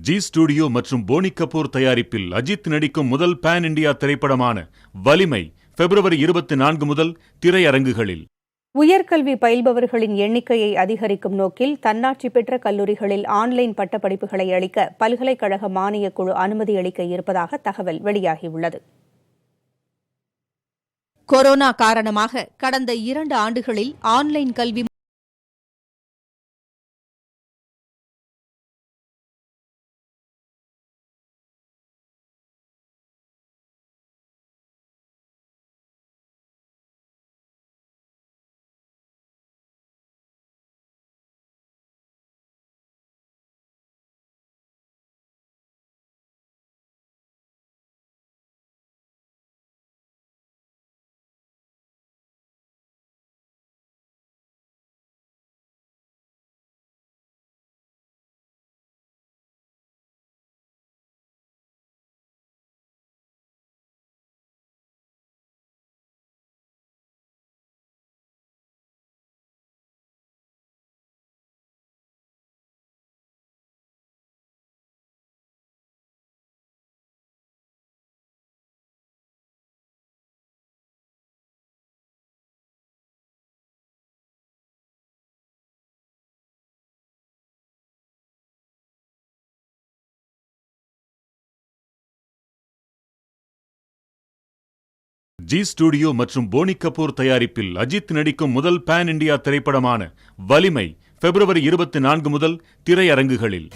G studio மற்றும் போனி கபூர் தயாரிப்பில் அஜித் நடிக்கும் முதல் பேன் இண்டியா திரைப்படமான வலிமை பிப்ரவரி 24 முதல் திரையரங்குகளில். உயர்கல்வி பயில்பவர்களின் எண்ணிக்கையை அதிகரிக்கும் நோக்கில் தன்னாட்சி பெற்ற கல்லூரிகளில் ஆன்லைன் பட்டப்படிப்புகளை அளிக்க பல்கலைக்கழக மானியக் குழு அனுமதி அளிக்க இருப்பதாக தகவல் வெளியாகியுள்ளது. கொரோனா காரணமாக கடந்த 2 ஆண்டுகளில் ஆன்லைன் கல்வி ஜி ஸ்டுடியோ மற்றும் போனி கபூர் தயாரிப்பில் அஜித் நடிக்கும் முதல் பேன் இண்டியா திரைப்படமான வலிமை பிப்ரவரி 24 முதல் திரையரங்குகளில்.